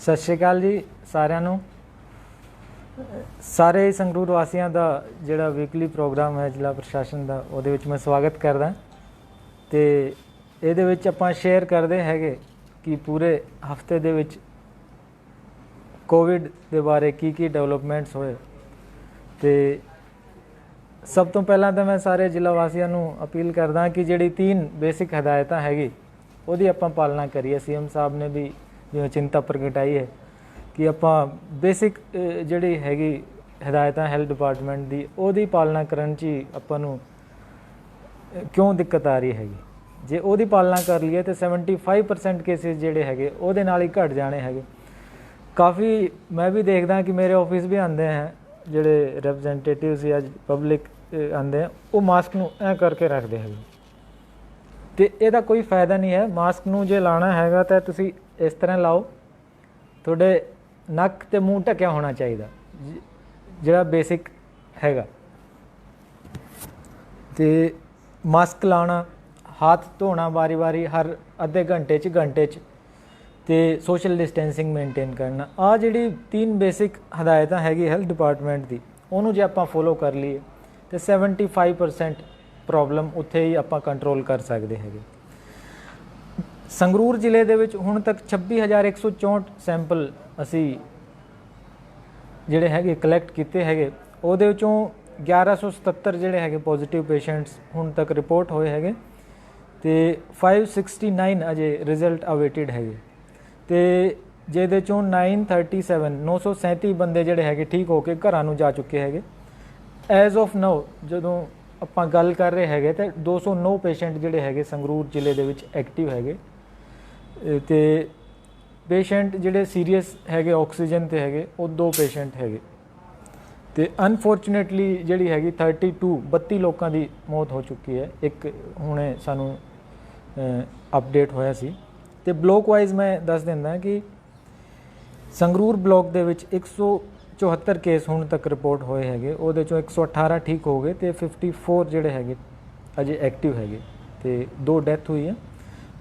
सत श्री अकाल जी सारिਆਂ ਨੂੰ। ਸਾਰੇ ਸੰਗਰੂਰ ਵਾਸੀਆਂ ਦਾ ਜਿਹੜਾ ਵੀਕਲੀ ਪ੍ਰੋਗਰਾਮ ਹੈ ਜ਼ਿਲ੍ਹਾ ਪ੍ਰਸ਼ਾਸਨ ਦਾ, ਉਹਦੇ ਵਿੱਚ ਮੈਂ ਸਵਾਗਤ ਕਰਦਾ ਤੇ ਇਹਦੇ ਵਿੱਚ ਆਪਾਂ ਸ਼ੇਅਰ ਕਰਦੇ ਹੈਗੇ ਕਿ ਪੂਰੇ ਹਫਤੇ ਦੇ ਵਿੱਚ ਕੋਵਿਡ ਦੇ ਬਾਰੇ ਕੀ ਡਿਵੈਲਪਮੈਂਟਸ ਹੋਏ। ਤੇ ਸਭ ਤੋਂ ਪਹਿਲਾਂ ਤਾਂ ਮੈਂ ਸਾਰੇ ਜ਼ਿਲ੍ਹਾ ਵਾਸੀਆਂ ਨੂੰ ਅਪੀਲ ਕਰਦਾ ਕਿ ਜਿਹੜੀ 3 ਬੇਸਿਕ ਹਦਾਇਤਾਂ ਹੈਗੀ ਉਹਦੀ ਆਪਾਂ ਪਾਲਣਾ ਕਰੀਏ। ਸੀਐਮ ਸਾਹਿਬ ਨੇ ਵੀ ਜਿਵੇਂ ਚਿੰਤਾ ਪ੍ਰਗਟਾਈ ਹੈ ਕਿ ਆਪਾਂ ਬੇਸਿਕ ਜਿਹੜੀ ਹੈਗੀ ਹਦਾਇਤਾਂ ਹੈਲਥ ਡਿਪਾਰਟਮੈਂਟ ਦੀ ਉਹਦੀ ਪਾਲਣਾ ਕਰਨ 'ਚ ਹੀ ਆਪਾਂ ਨੂੰ ਕਿਉਂ ਦਿੱਕਤ ਆ ਰਹੀ ਹੈਗੀ। ਜੇ ਉਹਦੀ ਪਾਲਣਾ ਕਰ ਲਈਏ ਤਾਂ 75% ਕੇਸਿਸ ਜਿਹੜੇ ਹੈਗੇ ਉਹਦੇ ਨਾਲ ਹੀ ਘਟ ਜਾਣੇ ਹੈਗੇ। ਕਾਫੀ ਮੈਂ ਵੀ ਦੇਖਦਾ ਕਿ ਮੇਰੇ ਆਫਿਸ ਵੀ ਆਉਂਦੇ ਹੈ ਜਿਹੜੇ ਰਿਪਰੈਜ਼ੈਂਟੇਟਿਵ ਸੀ, ਅੱਜ ਪਬਲਿਕ ਆਉਂਦੇ ਹੈ, ਉਹ ਮਾਸਕ ਨੂੰ ਐਂ ਕਰਕੇ ਰੱਖਦੇ ਹੈਗੇ ਤੇ ਇਹਦਾ ਕੋਈ ਫਾਇਦਾ ਨਹੀਂ ਹੈ। ਮਾਸਕ ਨੂੰ ਜੇ ਲਾਉਣਾ ਹੈਗਾ ਤਾਂ ਤੁਸੀਂ ਇਸ ਤਰ੍ਹਾਂ ਲਾਓ, ਤੁਹਾਡੇ ਨੱਕ ਤੇ ਮੂੰਹ ਢੱਕਿਆ ਹੋਣਾ ਚਾਹੀਦਾ, ਜਿਹੜਾ ਬੇਸਿਕ ਹੈਗਾ। ਤੇ ਮਾਸਕ ਲਾਉਣਾ, ਹੱਥ ਧੋਣਾ ਵਾਰੀ ਹਰ ਅੱਧੇ ਘੰਟੇ 'ਚ ਤੇ ਸੋਸ਼ਲ ਡਿਸਟੈਂਸਿੰਗ ਮੇਨਟੇਨ ਕਰਨਾ। ਆਹ ਜਿਹੜੀ 3 ਬੇਸਿਕ ਹਦਾਇਤਾਂ ਹੈਗੀ ਹੈਲਥ ਡਿਪਾਰਟਮੈਂਟ ਦੀ, ਉਹਨੂੰ ਜੇ ਆਪਾਂ ਫੋਲੋ ਕਰ ਲਈਏ ਤਾਂ 75% ਪ੍ਰੋਬਲਮ ਉੱਥੇ ਹੀ ਆਪਾਂ ਕੰਟਰੋਲ ਕਰ ਸਕਦੇ ਹੈਗੇ। ਸੰਗਰੂਰ ਜ਼ਿਲ੍ਹੇ ਦੇ ਵਿੱਚ ਹੁਣ ਤੱਕ 26,164 ਸੈਂਪਲ ਅਸੀਂ ਜਿਹੜੇ ਹੈਗੇ ਕਲੈਕਟ ਕੀਤੇ ਹੈਗੇ। ਉਹਦੇ ਵਿੱਚੋਂ 1177 ਜਿਹੜੇ ਹੈਗੇ ਪੋਜ਼ੀਟਿਵ ਪੇਸ਼ੈਂਟਸ ਹੁਣ ਤੱਕ ਰਿਪੋਰਟ ਹੋਏ ਹੈਗੇ ਤੇ 569 ਅਜੇ ਰਿਜ਼ਲਟ ਅਵੇਟਿਡ ਹੈਗੇ ਤੇ ਜਿਹਦੇ ਚੋਂ 937 ਬੰਦੇ ਜਿਹੜੇ ਹੈਗੇ ਠੀਕ ਹੋ ਕੇ ਘਰਾਂ ਨੂੰ ਜਾ ਚੁੱਕੇ ਹੈਗੇ। ਐਜ਼ ਆਫ ਨਾਓ ਜਦੋਂ ਆਪਾਂ ਗੱਲ ਕਰ ਰਹੇ ਹੈਗੇ ਤਾਂ 209 ਪੇਸ਼ੈਂਟ ਜਿਹੜੇ ਹੈਗੇ ਸੰਗਰੂਰ ਜ਼ਿਲ੍ਹੇ ਦੇ ਵਿੱਚ ਐਕਟਿਵ ਹੈਗੇ ਤੇ ਪੇਸ਼ੈਂਟ ਜਿਹੜੇ ਸੀਰੀਅਸ ਹੈਗੇ ਆਕਸੀਜਨ ਤੇ ਹੈਗੇ ਉਹ 2 ਪੇਸ਼ੈਂਟ ਹੈਗੇ ਤੇ ਅਨਫੋਰਚੂਨੇਟਲੀ ਜਿਹੜੀ ਹੈਗੀ 32 ਲੋਕਾਂ ਦੀ ਮੌਤ ਹੋ ਚੁੱਕੀ ਹੈ। ਇੱਕ ਹੁਣੇ ਸਾਨੂੰ ਅਪਡੇਟ ਹੋਇਆ ਸੀ। ਤੇ ਬਲੋਕ ਵਾਈਜ਼ ਮੈਂ ਦੱਸ ਦਿੰਦਾ ਕਿ ਸੰਗਰੂਰ ਬਲੋਕ ਦੇ ਵਿੱਚ 174 ਕੇਸ ਹੁਣ ਤੱਕ ਰਿਪੋਰਟ ਹੋਏ ਹੈਗੇ। ਉਹਦੇ ਚੋਂ 118 ਠੀਕ ਹੋ ਗਏ ਤੇ 54 ਜਿਹੜੇ ਹੈਗੇ ਅਜੇ ਐਕਟਿਵ ਹੈਗੇ ਤੇ 2 ਡੈਥ ਹੋਈ ਹੈ।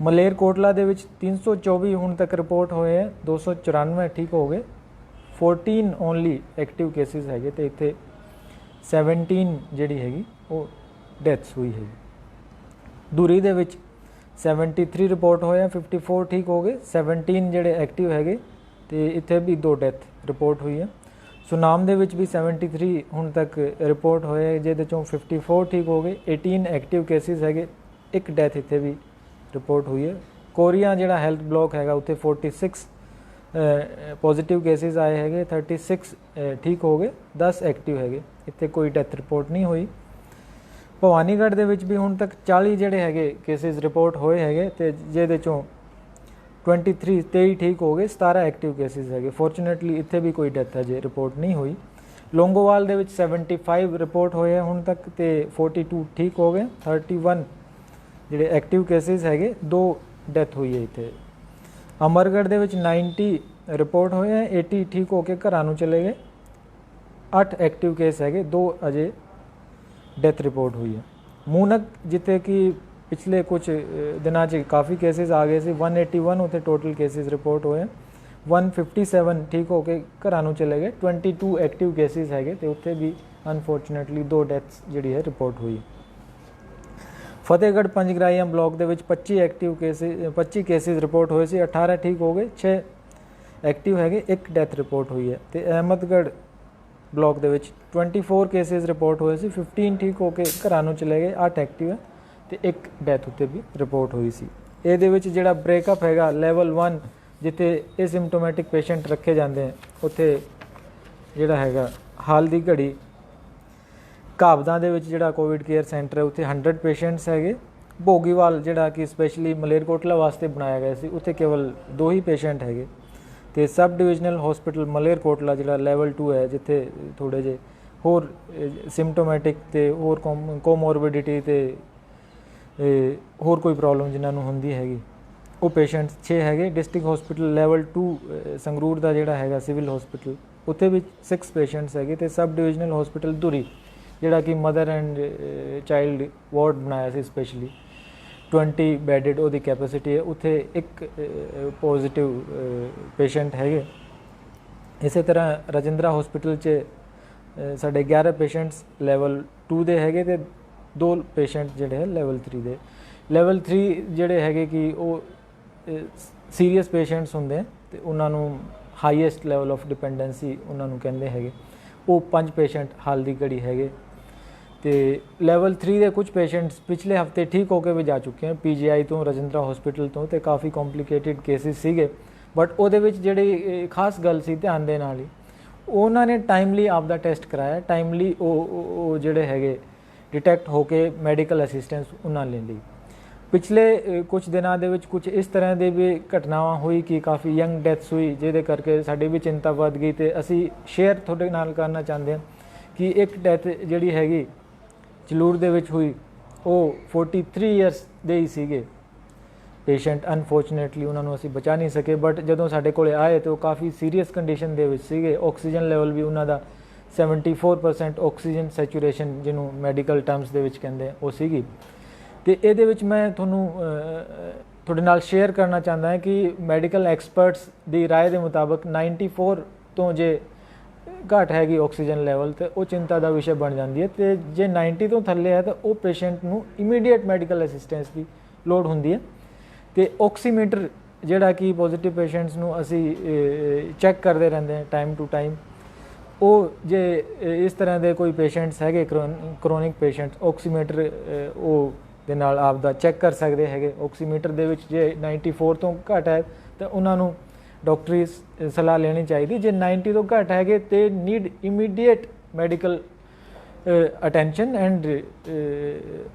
ਮਲੇਰਕੋਟਲਾ ਦੇ ਵਿੱਚ 324 ਹੁਣ ਤੱਕ ਰਿਪੋਰਟ ਹੋਏ ਹੈ, 294 ਠੀਕ ਹੋ ਗਏ, 14 ਓਨਲੀ ਐਕਟਿਵ ਕੇਸਿਸ ਹੈਗੇ ਤੇ ਇੱਥੇ 17 ਜਿਹੜੀ ਹੈਗੀ ਉਹ ਡੈਥਸ ਹੋਈ ਹੈਗੀ। ਧੂਰੀ ਦੇ ਵਿੱਚ 73 ਰਿਪੋਰਟ ਹੋਇਆ, 54 ਠੀਕ ਹੋ ਗਏ, 17 ਜਿਹੜੇ ਐਕਟਿਵ ਹੈਗੇ ਤੇ ਇੱਥੇ ਵੀ 2 ਡੈਥ ਰਿਪੋਰਟ ਹੋਈ ਹੈ। ਸੁਨਾਮ ਦੇ ਵਿੱਚ ਵੀ 73 ਹੁਣ ਤੱਕ ਰਿਪੋਰਟ ਹੋਏ ਜਿਹਦੇ ਚੋਂ 54 ਠੀਕ ਹੋ ਗਏ, 18 ਐਕਟਿਵ ਕੇਸਿਸ ਹੈਗੇ, 1 ਡੈਥ ਇੱਥੇ ਵੀ ਰਿਪੋਰਟ ਹੋਈ ਹੈ। ਕੋਰੀਆ ਜਿਹੜਾ ਹੈਲਥ ਬਲੋਕ ਹੈਗਾ ਉੱਥੇ 46 ਪੋਜ਼ੀਟਿਵ ਕੇਸਿਸ ਆਏ ਹੈਗੇ, 36 ਠੀਕ ਹੋ ਗਏ, 10 ਐਕਟਿਵ ਹੈਗੇ, ਇੱਥੇ ਕੋਈ ਡੈਥ ਰਿਪੋਰਟ ਨਹੀਂ ਹੋਈ। ਭਵਾਨੀਗੜ੍ਹ ਦੇ ਵਿੱਚ ਵੀ ਹੁਣ ਤੱਕ 40 ਜਿਹੜੇ ਹੈਗੇ ਕੇਸਿਸ ਰਿਪੋਰਟ ਹੋਏ ਹੈਗੇ ਤੇ ਜਿਹਦੇ ਚੋਂ 23 ਠੀਕ ਹੋ ਗਏ, 17 ਐਕਟਿਵ ਕੇਸਿਸ ਹੈਗੇ। ਫੋਰਚੂਨੇਟਲੀ ਇੱਥੇ ਵੀ ਕੋਈ ਡੈਥ ਅਜੇ ਰਿਪੋਰਟ ਨਹੀਂ ਹੋਈ। ਲੌਂਗੋਵਾਲ ਦੇ ਵਿੱਚ 75 ਰਿਪੋਰਟ ਹੋਏ ਹੁਣ ਤੱਕ ਤੇ 42 ਠੀਕ ਹੋ ਗਏ, 31 ਜਿਹੜੇ ਐਕਟਿਵ ਕੇਸਿਸ ਹੈਗੇ, 2 ਡੈਥ ਹੋਈ ਹੈ ਇੱਥੇ। ਅਮਰਗੜ੍ਹ ਦੇ ਵਿੱਚ 90 ਰਿਪੋਰਟ ਹੋਏ ਹੈ, 80 ਠੀਕ ਹੋ ਕੇ ਘਰਾਂ ਨੂੰ ਚਲੇ ਗਏ, 8 ਐਕਟਿਵ ਕੇਸ ਹੈਗੇ, 2 ਅਜੇ ਡੈਥ ਰਿਪੋਰਟ ਹੋਈ ਹੈ। ਮੂਨਕ ਜਿੱਥੇ ਕਿ ਪਿਛਲੇ ਕੁਝ ਦਿਨਾਂ 'ਚ ਕਾਫੀ ਕੇਸਿਸ ਆ ਗਏ ਸੀ, 181 ਉੱਥੇ ਟੋਟਲ ਕੇਸਿਸ ਰਿਪੋਰਟ ਹੋਏ, 157 ਠੀਕ ਹੋ ਕੇ ਘਰਾਂ ਨੂੰ ਚਲੇ ਗਏ, 22 ਐਕਟਿਵ ਕੇਸਿਸ ਹੈਗੇ ਤੇ ਉੱਥੇ ਵੀ ਅਨਫੋਰਚੂਨੇਟਲੀ 2 ਡੈਥਸ ਜਿਹੜੀ ਹੈ ਰਿਪੋਰਟ ਹੋਈ। ਫਤਿਹਗੜ੍ਹ ਪੰਜਗਰਾਈਆਂ ਬਲਾਕ ਦੇ ਵਿੱਚ 25 ਕੇਸਿਸ ਰਿਪੋਰਟ ਹੋਏ ਸੀ, 18 ਠੀਕ ਹੋ ਗਏ, 6 ਐਕਟਿਵ ਹੈਗੇ, 1 ਡੈਥ ਰਿਪੋਰਟ ਹੋਈ ਹੈ। ਤੇ ਅਹਿਮਦਗੜ੍ਹ ਬਲਾਕ ਦੇ ਵਿੱਚ 24 ਕੇਸਿਸ ਰਿਪੋਰਟ ਹੋਏ ਸੀ, 15 ਠੀਕ ਹੋ ਕੇ ਘਰਾਂ ਨੂੰ ਚਲੇ ਗਏ, 8 ਐਕਟਿਵ ਹੈ ਤੇ 1 ਡੈਥ ਉੱਤੇ ਵੀ ਰਿਪੋਰਟ ਹੋਈ ਸੀ। ਇਹਦੇ ਵਿੱਚ ਜਿਹੜਾ ਬ੍ਰੇਕਅਪ ਹੈਗਾ ਲੈਵਲ 1 ਜਿੱਥੇ ਐਸਿਮਟੋਮੈਟਿਕ ਪੇਸ਼ੈਂਟ ਰੱਖੇ ਜਾਂਦੇ ਹੈ, ਉੱਥੇ ਜਿਹੜਾ ਹੈਗਾ ਹਾਲ ਦੀ ਘੜੀ ਘਾਬਦਾਂ ਦੇ ਵਿੱਚ ਜਿਹੜਾ ਕੋਵਿਡ ਕੇਅਰ ਸੈਂਟਰ ਹੈ ਉੱਥੇ 100 ਪੇਸ਼ੈਂਟਸ ਹੈਗੇ। ਭੋਗੀਵਾਲ ਜਿਹੜਾ ਕਿ ਸਪੈਸ਼ਲੀ ਮਲੇਰਕੋਟਲਾ ਵਾਸਤੇ ਬਣਾਇਆ ਗਿਆ ਸੀ, ਉੱਥੇ ਕੇਵਲ 2 ਹੀ ਪੇਸ਼ੈਂਟ ਹੈਗੇ ਤੇ ਸਬ ਡਿਵੀਜ਼ਨਲ ਹਸਪੀਟਲ ਮਲੇਰਕੋਟਲਾ ਜਿਹੜਾ ਲੈਵਲ 2 ਹੈ, ਜਿੱਥੇ ਥੋੜ੍ਹੇ ਜਿਹੇ ਹੋਰ ਸਿੰਪਟੋਮੈਟਿਕ ਤੇ ਹੋਰ ਕੋਮੋਰਬਿਡਿਟੀ ਤੇ ਹੋਰ ਕੋਈ ਪ੍ਰੋਬਲਮ ਜਿਨ੍ਹਾਂ ਨੂੰ ਹੁੰਦੀ ਹੈਗੀ, ਉਹ ਪੇਸ਼ੈਂਟਸ 6 ਹੈਗੇ। ਡਿਸਟ੍ਰਿਕਟ ਹਸਪੀਟਲ ਲੈਵਲ 2 ਸੰਗਰੂਰ ਦਾ ਜਿਹੜਾ ਹੈਗਾ ਸਿਵਲ ਹਸਪੀਟਲ, ਉੱਥੇ ਵੀ 6 ਪੇਸ਼ੈਂਟਸ ਹੈਗੇ ਤੇ ਸਬ ਡਿਵੀਜ਼ਨਲ ਹਸਪੀਟਲ ਧੂਰੀ ਜਿਹੜਾ ਕਿ ਮਦਰ ਐਂਡ ਚਾਈਲਡ ਵਾਰਡ ਬਣਾਇਆ ਸੀ ਸਪੈਸ਼ਲੀ, 20 ਬੈਡਡ ਉਹਦੀ ਕੈਪੈਸਿਟੀ ਹੈ, ਉੱਥੇ ਇੱਕ ਪੋਜ਼ਿਟਿਵ ਪੇਸ਼ੈਂਟ ਹੈਗੇ। ਇਸੇ ਤਰ੍ਹਾਂ ਰਜਿੰਦਰਾ ਹਸਪੀਟਲ 'ਚ ਸਾਡੇ 11 ਪੇਸ਼ੈਂਟਸ ਲੈਵਲ 2 ਦੇ ਹੈਗੇ ਅਤੇ 2 ਪੇਸ਼ੈਂਟ ਜਿਹੜੇ ਹੈ ਲੈਵਲ 3 ਦੇ। ਲੈਵਲ 3 ਜਿਹੜੇ ਹੈਗੇ ਕਿ ਉਹ ਸੀਰੀਅਸ ਪੇਸ਼ੈਂਟਸ ਹੁੰਦੇ ਅਤੇ ਉਹਨਾਂ ਨੂੰ ਹਾਈਐਸਟ ਲੈਵਲ ਆਫ ਡਿਪੈਂਡੈਂਸੀ ਉਹਨਾਂ ਨੂੰ ਕਹਿੰਦੇ ਹੈਗੇ। ਉਹ 5 ਪੇਸ਼ੈਂਟ ਹਾਲ ਦੀ ਘੜੀ ਹੈਗੇ। ਅਤੇ ਲੈਵਲ 3 ਦੇ ਕੁਝ ਪੇਸ਼ੈਂਟਸ ਪਿਛਲੇ ਹਫਤੇ ਠੀਕ ਹੋ ਕੇ ਵੀ ਜਾ ਚੁੱਕੇ ਹਨ PGI ਤੋਂ, ਰਜਿੰਦਰਾ ਹਸਪੀਟਲ ਤੋਂ, ਅਤੇ ਕਾਫੀ ਕੰਪਲੀਕੇਟਿਡ ਕੇਸਿਸ ਸੀਗੇ। ਬਟ ਉਹਦੇ ਵਿੱਚ ਜਿਹੜੀ ਖਾਸ ਗੱਲ ਸੀ ਧਿਆਨ ਦੇਣ ਵਾਲੀ, ਉਹਨਾਂ ਨੇ ਟਾਈਮਲੀ ਆਪਦਾ ਟੈਸਟ ਕਰਾਇਆ, ਟਾਈਮਲੀ ਉਹ ਜਿਹੜੇ ਹੈਗੇ ਡਿਟੈਕਟ ਹੋ ਕੇ ਮੈਡੀਕਲ ਅਸਿਸਟੈਂਸ ਉਹਨਾਂ ਨੇ ਲਈ। ਪਿਛਲੇ ਕੁਝ ਦਿਨਾਂ ਦੇ ਵਿੱਚ ਕੁਝ ਇਸ ਤਰ੍ਹਾਂ ਦੇ ਵੀ ਘਟਨਾਵਾਂ ਹੋਈ ਕਿ ਕਾਫੀ ਯੰਗ ਡੈਥਸ ਹੋਈ, ਜਿਹਦੇ ਕਰਕੇ ਸਾਡੀ ਵੀ ਚਿੰਤਾ ਵੱਧ ਗਈ। ਅਤੇ ਅਸੀਂ ਸ਼ੇਅਰ ਤੁਹਾਡੇ ਨਾਲ ਕਰਨਾ ਚਾਹੁੰਦੇ ਹਾਂ ਕਿ ਇੱਕ ਡੈਥ ਜਿਹੜੀ ਹੈਗੀ ਚਲੂਰ ਦੇ ਵਿੱਚ ਹੋਈ, ਉਹ 43 ਈਅਰਸ ਦੇ ਹੀ ਸੀਗੇ ਪੇਸ਼ੈਂਟ। ਅਨਫੋਰਚੂਨੇਟਲੀ ਉਹਨਾਂ ਨੂੰ ਅਸੀਂ ਬਚਾ ਨਹੀਂ ਸਕੇ, ਬਟ ਜਦੋਂ ਸਾਡੇ ਕੋਲ ਆਏ ਤਾਂ ਉਹ ਕਾਫੀ ਸੀਰੀਅਸ ਕੰਡੀਸ਼ਨ ਦੇ ਵਿੱਚ ਸੀਗੇ। ਆਕਸੀਜਨ ਲੈਵਲ ਵੀ ਉਹਨਾਂ ਦਾ 74% ਆਕਸੀਜਨ ਸੈਚੂਰੇਸ਼ਨ ਜਿਹਨੂੰ ਮੈਡੀਕਲ ਟਰਮਸ ਦੇ ਵਿੱਚ ਕਹਿੰਦੇ ਉਹ ਸੀਗੀ। ਅਤੇ ਇਹਦੇ ਵਿੱਚ ਮੈਂ ਤੁਹਾਨੂੰ ਤੁਹਾਡੇ ਨਾਲ ਸ਼ੇਅਰ ਕਰਨਾ ਚਾਹੁੰਦਾ ਹਾਂ ਕਿ ਮੈਡੀਕਲ ਐਕਸਪਰਟਸ ਦੀ ਰਾਏ ਦੇ ਮੁਤਾਬਕ 94 ਤੋਂ ਜੇ ਘੱਟ ਹੈਗੀ ਆਕਸੀਜਨ ਲੈਵਲ ਤੇ ਉਹ ਚਿੰਤਾ ਦਾ ਵਿਸ਼ਾ ਬਣ ਜਾਂਦੀ ਹੈ। ਅਤੇ ਜੇ 90 ਤੋਂ ਥੱਲੇ ਹੈ ਤਾਂ ਉਹ ਪੇਸ਼ੈਂਟ ਨੂੰ ਇਮੀਡੀਏਟ ਮੈਡੀਕਲ ਅਸਿਸਟੈਂਸ ਦੀ ਲੋੜ ਹੁੰਦੀ ਹੈ। ਅਤੇ ਆਕਸੀਮੀਟਰ ਜਿਹੜਾ ਕਿ ਪੋਜ਼ੀਟਿਵ ਪੇਸ਼ੈਂਟਸ ਨੂੰ ਅਸੀਂ ਚੈੱਕ ਕਰਦੇ ਰਹਿੰਦੇ ਹਾਂ ਟਾਈਮ ਟੂ ਟਾਈਮ, ਉਹ ਜੇ ਇਸ ਤਰ੍ਹਾਂ ਦੇ ਕੋਈ ਪੇਸ਼ੈਂਟਸ ਹੈਗੇ ਕਰੋਨਿਕ ਪੇਸ਼ੈਂਟਸ, ਆਕਸੀਮੀਟਰ ਉਹ ਦੇ ਨਾਲ ਆਪ ਦਾ ਚੈੱਕ ਕਰ ਸਕਦੇ ਹੈਗੇ। ਆਕਸੀਮੀਟਰ ਦੇ ਵਿੱਚ ਜੇ 94 ਤੋਂ ਘੱਟ ਹੈ ਤਾਂ ਉਹਨਾਂ ਨੂੰ ਡਾਕਟਰੀ ਸਲਾਹ ਲੈਣੀ ਚਾਹੀਦੀ। ਜੇ 90 ਤੋਂ ਘੱਟ ਹੈਗੇ ਤੇ need immediate medical attention and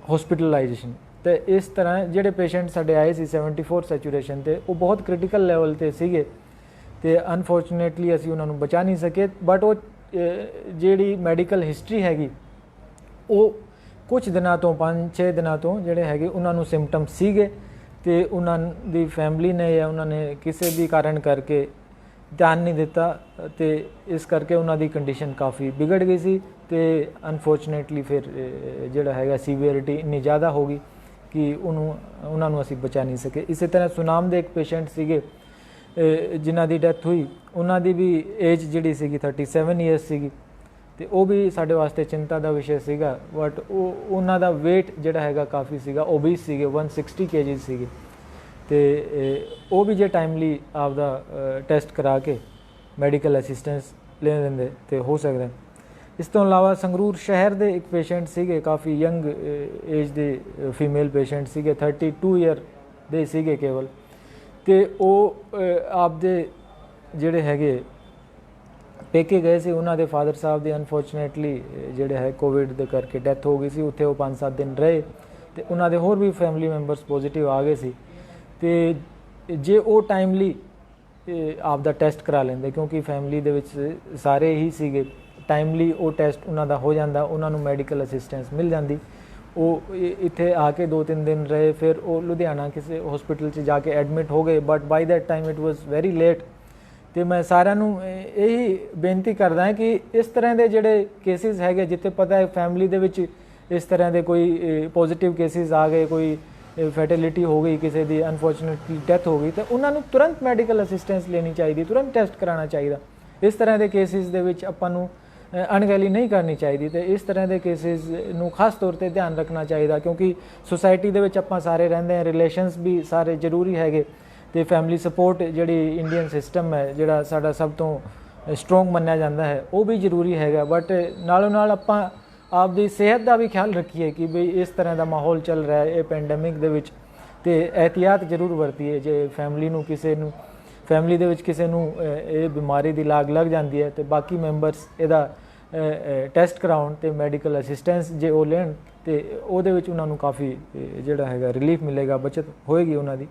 hospitalisation. ਅਤੇ ਇਸ ਤਰ੍ਹਾਂ ਜਿਹੜੇ ਪੇਸ਼ੈਂਟ ਸਾਡੇ ਆਏ ਸੀ 74 ਸੈਚੂਰੇਸ਼ਨ 'ਤੇ, ਉਹ ਬਹੁਤ ਕ੍ਰਿਟੀਕਲ ਲੈਵਲ 'ਤੇ ਸੀਗੇ ਅਤੇ ਅਨਫੋਰਚੂਨੇਟਲੀ ਅਸੀਂ ਉਹਨਾਂ ਨੂੰ ਬਚਾ ਨਹੀਂ ਸਕੇ। ਬਟ ਉਹ ਜਿਹੜੀ ਮੈਡੀਕਲ ਹਿਸਟਰੀ ਹੈਗੀ ਉਹ ਕੁਝ ਦਿਨਾਂ ਤੋਂ 5-6 ਦਿਨਾਂ ਤੋਂ ਜਿਹੜੇ ਹੈਗੇ ਉਹਨਾਂ ਨੂੰ ਸਿੰਪਟਮਸ ਸੀਗੇ ਅਤੇ ਉਹਨਾਂ ਦੀ ਫੈਮਿਲੀ ਨੇ ਜਾਂ ਉਹਨਾਂ ਨੇ ਕਿਸੇ ਵੀ ਕਾਰਨ ਕਰਕੇ ਧਿਆਨ ਨਹੀਂ ਦਿੱਤਾ ਅਤੇ ਇਸ ਕਰਕੇ ਉਹਨਾਂ ਦੀ ਕੰਡੀਸ਼ਨ ਕਾਫੀ ਵਿਗੜ ਗਈ ਸੀ। ਅਤੇ ਅਨਫੋਰਚੂਨੇਟਲੀ ਫਿਰ ਜਿਹੜਾ ਹੈਗਾ ਸੀਵੀਅਰਿਟੀ ਇੰਨੀ ਜ਼ਿਆਦਾ ਹੋ ਗਈ ਕਿ ਉਹਨਾਂ ਨੂੰ ਅਸੀਂ ਬਚਾ ਨਹੀਂ ਸਕੇ। ਇਸੇ ਤਰ੍ਹਾਂ ਸੁਨਾਮ ਦੇ ਇੱਕ ਪੇਸ਼ੈਂਟ ਸੀਗੇ ਜਿਨ੍ਹਾਂ ਦੀ ਡੈਥ ਹੋਈ, ਉਹਨਾਂ ਦੀ ਵੀ ਏਜ ਜਿਹੜੀ ਸੀਗੀ 37 ਈਅਰਸ ਸੀਗੀ ਅਤੇ ਉਹ ਵੀ ਸਾਡੇ ਵਾਸਤੇ ਚਿੰਤਾ ਦਾ ਵਿਸ਼ਾ ਸੀਗਾ। ਬਟ ਉਹਨਾਂ ਦਾ ਵੇਟ ਜਿਹੜਾ ਹੈਗਾ ਕਾਫੀ ਸੀਗਾ, ਓਬੀਸ ਸੀਗੇ, 160 kg ਸੀਗੇ ਅਤੇ ਉਹ ਵੀ ਜੇ ਟਾਈਮਲੀ ਆਪਦਾ ਟੈਸਟ ਕਰਾ ਕੇ ਮੈਡੀਕਲ ਅਸਿਸਟੈਂਸ ਲੈ ਲੈਂਦੇ ਤੇ ਹੋ ਸਕਦਾ। ਇਸ ਤੋਂ ਇਲਾਵਾ ਸੰਗਰੂਰ ਸ਼ਹਿਰ ਦੇ ਇੱਕ ਪੇਸ਼ੈਂਟ ਸੀਗੇ, ਕਾਫੀ ਯੰਗ ਏਜ ਦੇ ਫੀਮੇਲ ਪੇਸ਼ੈਂਟ ਸੀਗੇ, 32 ਈਅਰ ਦੇ ਸੀਗੇ ਕੇਵਲ, ਅਤੇ ਉਹ ਆਪਦੇ ਜਿਹੜੇ ਹੈਗੇ ਪੇਕੇ ਗਏ ਸੀ। ਉਹਨਾਂ ਦੇ ਫਾਦਰ ਸਾਹਿਬ ਦੀ ਅਨਫੋਰਚੂਨੇਟਲੀ ਜਿਹੜੇ ਹੈ ਕੋਵਿਡ ਦੇ ਕਰਕੇ ਡੈਥ ਹੋ ਗਈ ਸੀ। ਉੱਥੇ ਉਹ 5-7 ਦਿਨ ਰਹੇ ਅਤੇ ਉਹਨਾਂ ਦੇ ਹੋਰ ਵੀ ਫੈਮਿਲੀ ਮੈਂਬਰਸ ਪੋਜ਼ੀਟਿਵ ਆ ਗਏ ਸੀ। ਅਤੇ ਜੇ ਉਹ ਟਾਈਮਲੀ ਆਪਦਾ ਟੈਸਟ ਕਰਾ ਲੈਂਦੇ, ਕਿਉਂਕਿ ਫੈਮਿਲੀ ਦੇ ਵਿੱਚ ਸਾਰੇ ਹੀ ਸੀਗੇ, ਟਾਈਮਲੀ ਉਹ ਟੈਸਟ ਉਹਨਾਂ ਦਾ ਹੋ ਜਾਂਦਾ, ਉਹਨਾਂ ਨੂੰ ਮੈਡੀਕਲ ਅਸਿਸਟੈਂਸ ਮਿਲ ਜਾਂਦੀ। ਉਹ ਇੱਥੇ ਆ ਕੇ 2-3 ਦਿਨ ਰਹੇ, ਫਿਰ ਉਹ ਲੁਧਿਆਣਾ ਕਿਸੇ ਹਸਪੀਟਲ 'ਚ ਜਾ ਕੇ ਐਡਮਿਟ ਹੋ ਗਏ। But by that time it was very late. ਅਤੇ ਮੈਂ ਸਾਰਿਆਂ ਨੂੰ ਇਹੀ ਬੇਨਤੀ ਕਰਦਾ ਹਾਂ ਕਿ ਇਸ ਤਰ੍ਹਾਂ ਦੇ ਜਿਹੜੇ ਕੇਸਿਸ ਹੈਗੇ, ਜਿੱਥੇ ਪਤਾ ਹੈ ਫੈਮਿਲੀ ਦੇ ਵਿੱਚ ਇਸ ਤਰ੍ਹਾਂ ਦੇ ਕੋਈ ਪੋਜ਼ੀਟਿਵ ਕੇਸਿਸ ਆ ਗਏ, ਕੋਈ ਫੈਟੀਲਿਟੀ ਹੋ ਗਈ, ਕਿਸੇ ਦੀ ਅਨਫੋਰਚੂਨੇਟਲੀ ਡੈਥ ਹੋ ਗਈ, ਤਾਂ ਉਹਨਾਂ ਨੂੰ ਤੁਰੰਤ ਮੈਡੀਕਲ ਅਸਿਸਟੈਂਸ ਲੈਣੀ ਚਾਹੀਦੀ, ਤੁਰੰਤ ਟੈਸਟ ਕਰਾਉਣਾ ਚਾਹੀਦਾ। ਇਸ ਤਰ੍ਹਾਂ ਦੇ ਕੇਸਿਸ ਦੇ ਵਿੱਚ ਆਪਾਂ ਨੂੰ ਅਣਗਹਿਲੀ ਨਹੀਂ ਕਰਨੀ ਚਾਹੀਦੀ ਅਤੇ ਇਸ ਤਰ੍ਹਾਂ ਦੇ ਕੇਸਿਸ ਨੂੰ ਖਾਸ ਤੌਰ 'ਤੇ ਧਿਆਨ ਰੱਖਣਾ ਚਾਹੀਦਾ, ਕਿਉਂਕਿ ਸੁਸਾਇਟੀ ਦੇ ਵਿੱਚ ਆਪਾਂ ਸਾਰੇ ਰਹਿੰਦੇ ਹਾਂ, ਰਿਲੇਸ਼ਨਸ ਵੀ ਸਾਰੇ ਜ਼ਰੂਰੀ ਹੈਗੇ ਅਤੇ ਫੈਮਿਲੀ ਸਪੋਰਟ ਜਿਹੜੀ ਇੰਡੀਅਨ ਸਿਸਟਮ ਹੈ, ਜਿਹੜਾ ਸਾਡਾ ਸਭ ਤੋਂ ਸਟਰੋਂਗ ਮੰਨਿਆ ਜਾਂਦਾ ਹੈ, ਉਹ ਵੀ ਜ਼ਰੂਰੀ ਹੈਗਾ। ਬਟ ਨਾਲੋਂ ਨਾਲ ਆਪਾਂ ਆਪਦੀ ਸਿਹਤ ਦਾ ਵੀ ਖਿਆਲ ਰੱਖੀਏ ਕਿ ਬਈ ਇਸ ਤਰ੍ਹਾਂ ਦਾ ਮਾਹੌਲ ਚੱਲ ਰਿਹਾ ਹੈ ਇਹ ਪੈਂਡੈਮਿਕ ਦੇ ਵਿੱਚ, ਅਤੇ ਇਹਤਿਆਤ ਜ਼ਰੂਰ ਵਰਤੀਏ। ਜੇ ਫੈਮਿਲੀ ਦੇ ਵਿੱਚ ਕਿਸੇ ਨੂੰ ਇਹ ਬਿਮਾਰੀ ਦੀ ਲਾਗ ਲੱਗ ਜਾਂਦੀ ਹੈ ਅਤੇ ਬਾਕੀ ਮੈਂਬਰਸ ਇਹਦਾ ਟੈਸਟ ਕਰਾਉਣ ਅਤੇ ਮੈਡੀਕਲ ਅਸਿਸਟੈਂਸ ਜੇ ਉਹ ਲੈਣ ਅਤੇ ਉਹਦੇ ਵਿੱਚ ਉਹਨਾਂ ਨੂੰ ਕਾਫੀ ਜਿਹੜਾ ਹੈਗਾ ਰਿਲੀਫ ਮਿਲੇਗਾ, ਬਚਤ ਹੋਏਗੀ ਉਹਨਾਂ ਦੀ।